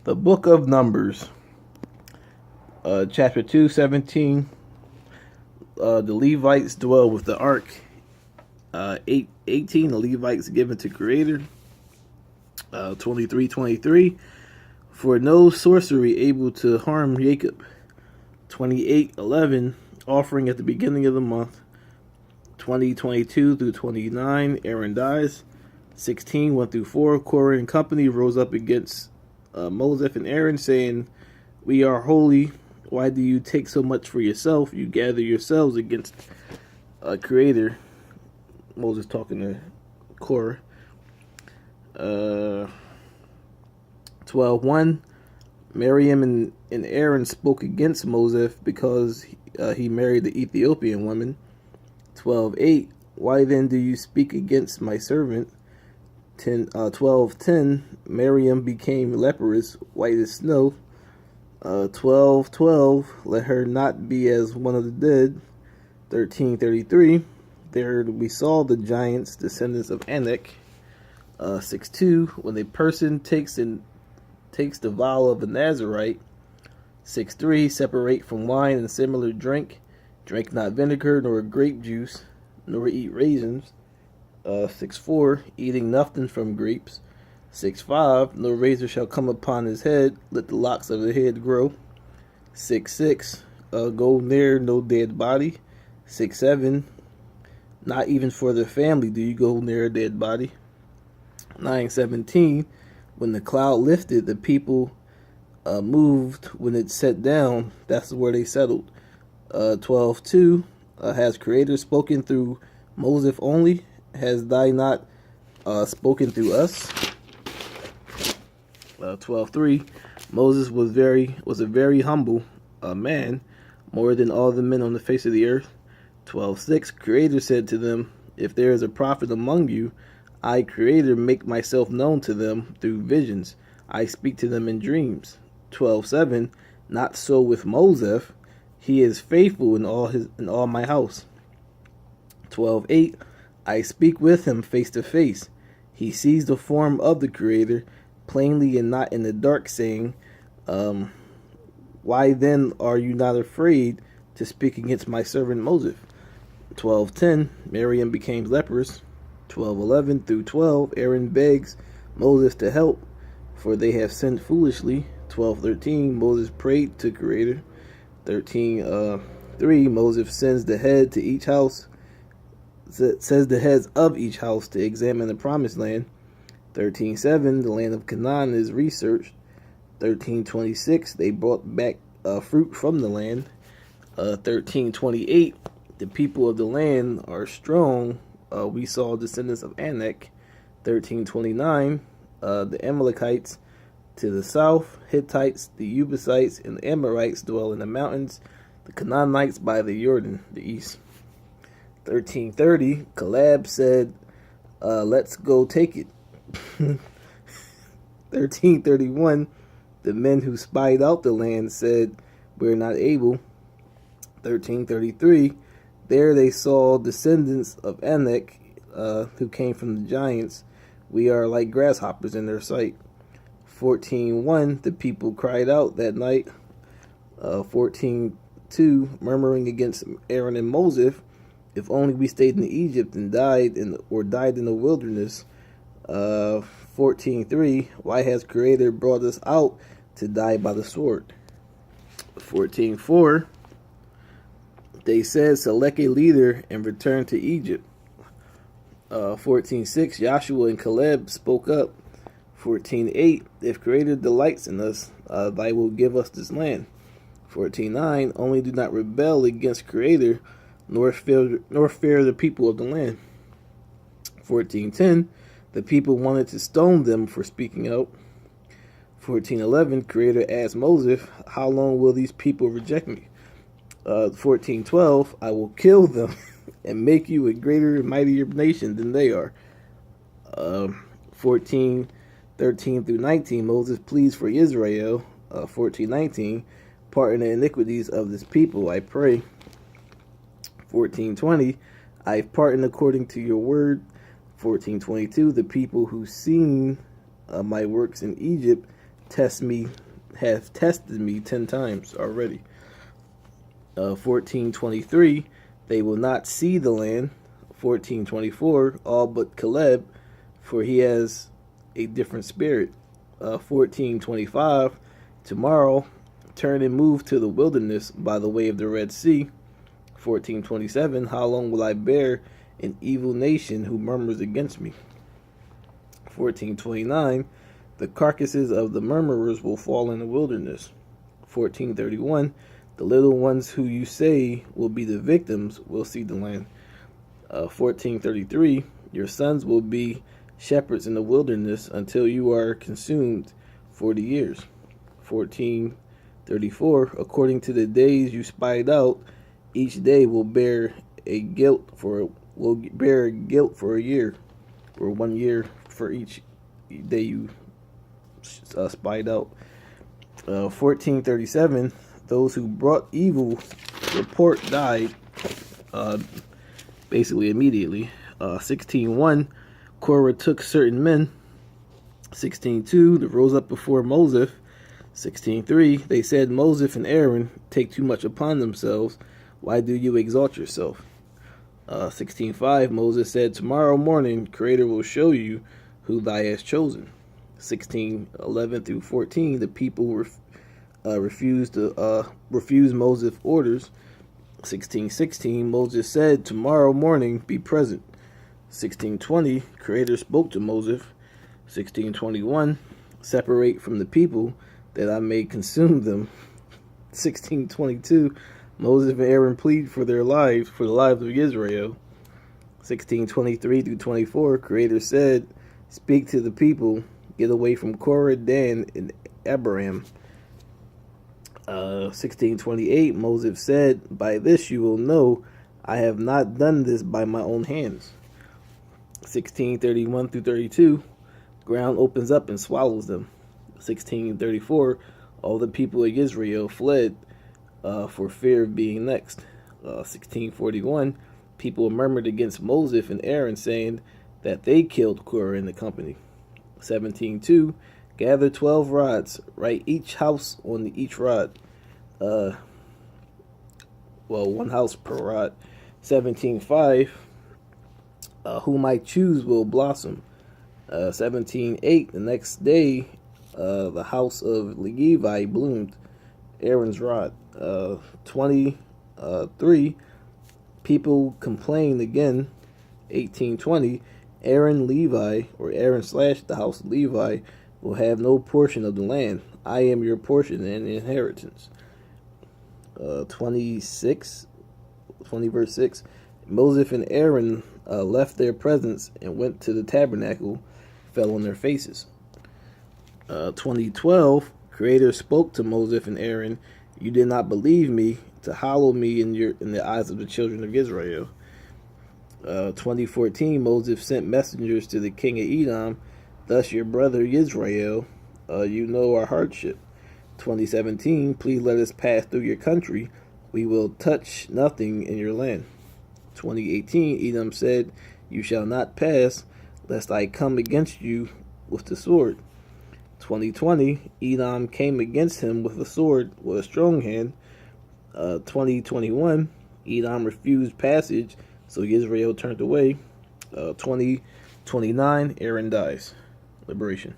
The Book of Numbers, chapter 2:17. The Levites dwell with the ark. 18. The Levites given to Creator. 23:23. For no sorcery able to harm Jacob. 28:11. Offering at the beginning of the month. 20:22 through 29. Aaron dies. 16:1 through 4. Korah and company rose up against Moses and Aaron, saying, "We are holy. Why do you take so much for yourself? You gather yourselves against Creator." Moses talking to Korah. 12:1. Miriam and Aaron spoke against Moses because he married the Ethiopian woman. 12:8. Why then do you speak against my servant? 12:10. Miriam became leprous, white as snow. 12:12. Let her not be as one of the dead. 13:33. There we saw the giants, descendants of Anak. 6:2. When a person takes the vow of a Nazarite. 6:3. Separate from wine and similar drink. Drink not vinegar nor grape juice, nor eat raisins. 6:4. Eating nothing from grapes. 6:5. No razor shall come upon his head. Let the locks of the head grow. 6:6. Go near no dead body. 6:7. Not even for the family do you go near a dead body. 9:17. When the cloud lifted, the people moved. When it set down, that's where they settled. 12:2. Has Creator spoken through Moses only? Has thy not spoken through us? 12:3. Moses was a very humble man, more than all the men on the face of the earth. 12:6. Creator said to them, if there is a prophet among you, I, Creator, make myself known to them through visions. I speak to them in dreams. 12:7. Not so with Moses. He is faithful in all my house. 12:8. I speak with him face to face. He sees the form of the Creator plainly and not in the dark, saying, why then are you not afraid to speak against my servant Moses? 12:10. Miriam became leprous. 12:11 through 12. Aaron begs Moses to help, for they have sinned foolishly. 12:13. Moses prayed to Creator. 13:3. Moses sends the head to each house. Says the heads of each house to examine the promised land. 13:7. The land of Canaan is researched. 13:26. They brought back fruit from the land. 13:28. The people of the land are strong. We saw descendants of Anak. 13:29. The Amalekites to the south, Hittites, the Jebusites, and the Amorites dwell in the mountains. The Canaanites by the Jordan, the east. 13:30. Caleb said, let's go take it. 13:31. The men who spied out the land said, we're not able. 13:33. There they saw descendants of Anak who came from the giants. We are like grasshoppers in their sight. 14:1. The people cried out that night. 14:2. Murmuring against Aaron and Moses. If only we stayed in Egypt and died in the wilderness. 14:3. Why has Creator brought us out to die by the sword? 14:4. They said, select a leader and return to Egypt. 14:6. Joshua and Caleb spoke up. 14:8. If Creator delights in us, thy will give us this land. 14:9. Only do not rebel against Creator, nor fear the people of the land. 14:10. The people wanted to stone them for speaking out. 14:11. Creator asked Moses, how long will these people reject me? 14:12. I will kill them and make you a greater and mightier nation than they are. 14:13 through 19. Moses pleads for Israel. 14:19. Pardon the iniquities of this people, I pray. 14:20. I pardon according to your word. 14:22. The people who seen my works in Egypt have tested me 10 times already. 14:23, they will not see the land. 14:24, all but Caleb, for he has a different spirit. 14:25, tomorrow, turn and move to the wilderness by the way of the Red Sea. 14:27, how long will I bear an evil nation who murmurs against me? 14:29, the carcasses of the murmurers will fall in the wilderness. 14:31, the little ones who you say will be the victims will see the land. 14:33, your sons will be shepherds in the wilderness until you are consumed 40 years. 14:34, according to the days you spied out, each day will bear guilt for a year, or 1 year for each day you spied out. 14:37, those who brought evil report died, basically immediately. 16:1, Korah took certain men. 16:2, they rose up before Moses. 16:3, they said, Moses and Aaron take too much upon themselves. Why do you exalt yourself? 16:5, Moses said, tomorrow morning, Creator will show you who thou hast chosen. 16:11 through 14, the people refused Moses' orders. 16:16, Moses said, tomorrow morning, be present. 16:20, Creator spoke to Moses. 16:21, separate from the people, that I may consume them. 16:22, Moses and Aaron plead for their lives, for the lives of Israel. 16:23 through 24, Creator said, speak to the people, get away from Korah, Dan, and Abiram. 16:28, Moses said, by this you will know I have not done this by my own hands. 16:31 through 32, ground opens up and swallows them. 16:34, all the people of Israel fled for fear of being next. 16:41, people murmured against Moses and Aaron, saying that they killed Korah in the company. 17:2, gather 12 rods, write each house on each rod. One house per rod. 17:5, whom I choose will blossom. 17:8, the next day, the house of Levi bloomed, Aaron's rod. 23, people complained again. 18:20, Aaron Levi, or Aaron / the house of Levi, will have no portion of the land. I am your portion and inheritance. 20 verse 6, Moses and Aaron left their presence and went to the tabernacle, fell on their faces. 20:12, Creator spoke to Moses and Aaron, you did not believe me to hallow me in the eyes of the children of Israel. 20:14, Moses sent messengers to the king of Edom, thus your brother Israel, you know our hardship. 20:17, please let us pass through your country, we will touch nothing in your land. 20:18, Edom said, you shall not pass, lest I come against you with the sword. 20:20, Edom came against him with a sword, with a strong hand. 20:21, Edom refused passage, so Israel turned away. 20:29, Aaron dies. Liberation.